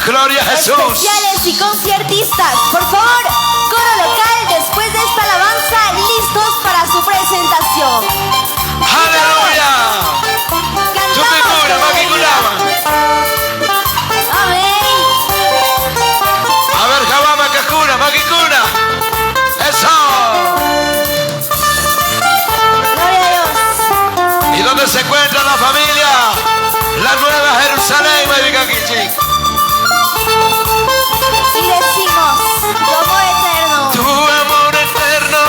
Gloria a Jesús. Especiales y conciertistas, por favor, coro local, después de esta alabanza, listos para su presentación. Aleluya. Amén. A ver, Jabama, Cajuna, Maquicuna. Eso. Gloria a Dios. ¿Y dónde se encuentra la familia? La Nueva Jerusalén, Mavicaquichi. Y decimos, tu amor eterno. Tu amor eterno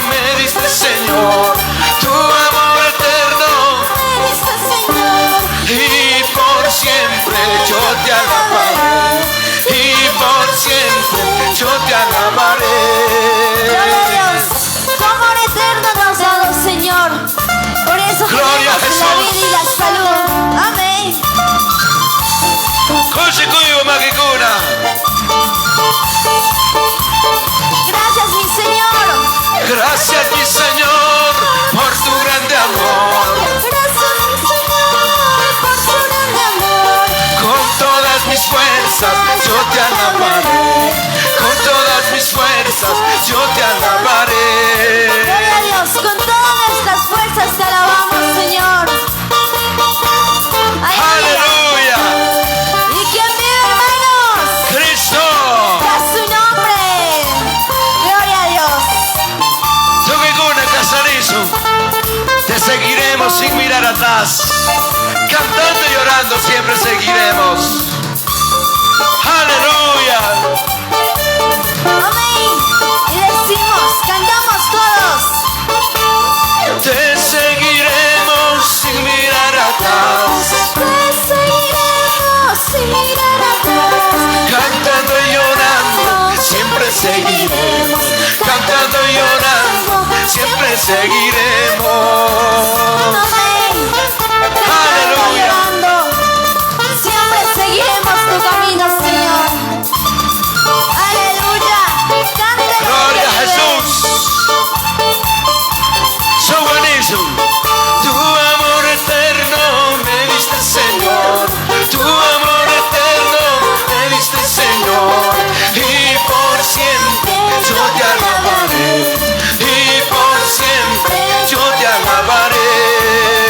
me diste, Señor. Tu amor eterno Me diste, Señor. y por siempre yo te alabaré. Y por siempre yo te alabaré. Gloria a Dios. Tu amor eterno nos ha dado, Señor. Por eso Gloria a tenemos la Jesús. vida y la salud. Amén. Cuchicuyo, Maquicuna. Gracias, mi Señor. Gracias, mi Señor, por tu grande amor. Gracias, mi Señor, por tu grande amor. Con todas mis fuerzas yo te alabaré. Con todas mis fuerzas yo te alabaré. Gloria a Dios, con todas nuestras fuerzas te alabamos, Señor. Aleluya. ¿Y quién vive, hermanos? Cristo. A su nombre. Gloria a Dios. Tuquicuna, Casarizo. Te seguiremos sin mirar atrás. Cantando y llorando siempre seguiremos. Aleluya. Amén. Y decimos, cantamos todos. Te seguiremos sin mirar atrás. Te seguiremos sin mirar atrás. Cantando y llorando siempre seguiremos. Cantando y llorando siempre seguiremos. Amén. Aleluya. Llorando. Siempre seguiremos tu camino, Señor. Aleluya. Cántale. Gloria a Jesús. So buenísimo. Tu amor eterno me diste, Señor. Tu amor eterno me diste, Señor. Y por siempre yo te alabaré. Y por siempre yo te alabaré.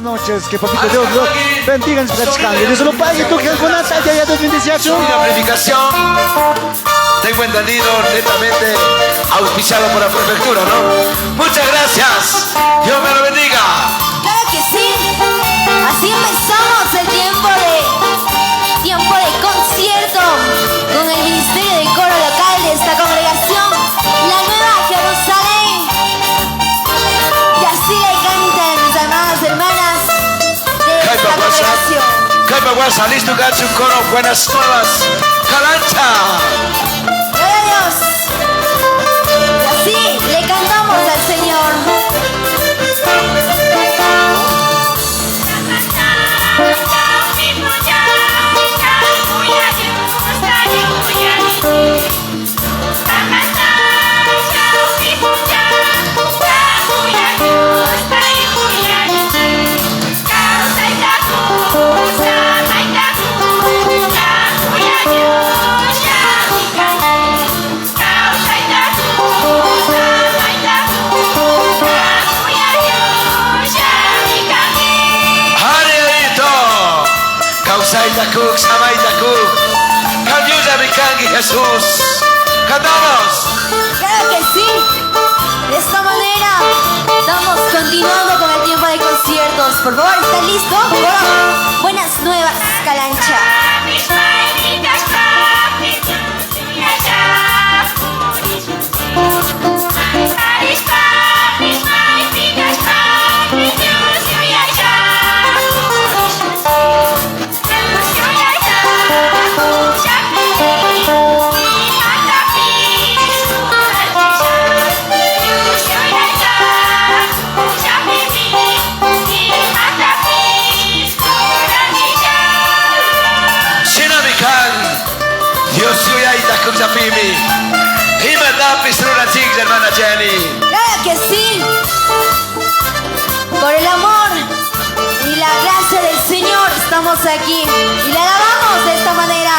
buenas noches. Que papito Dios los bendiga en su practicante. Dios lo pague. ¿Tú qué alguna talla ya 2018? Una amplificación, tengo entendido, netamente auspiciado por la prefectura, ¿no? Muchas gracias. Dios me lo bendiga. Claro que sí. Así empezamos el tiempo de concierto con el Ministerio de Coro Local de esta congregación, la Nueva Jerusalén. Y así le cantan mis amadas hermanas de esta congregación. Caipaguasa, listo, gacho, coro, buenas nuevas. Calancha. Gloria a Dios. Y así le cantamos al Señor. Samaitacuk, Samaitacuk, Canyuya Mikangi Jesús. Cantamos. Claro que sí. De esta manera estamos continuando con el tiempo de conciertos. Por favor, ¿están listos? Coro, buenas nuevas, Calancha. Hermana Jenny. Claro que sí. Por el amor y la gracia del Señor estamos aquí y le alabamos de esta manera.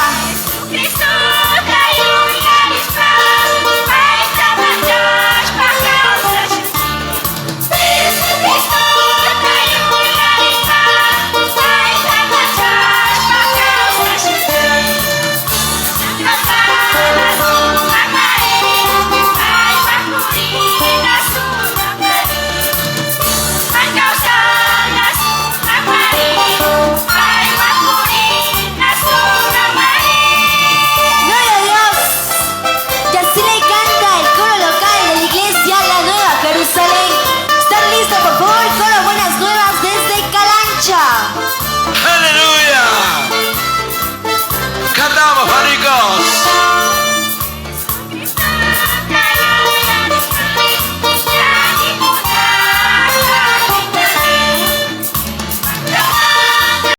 Aleluya. Cantamos, amigos.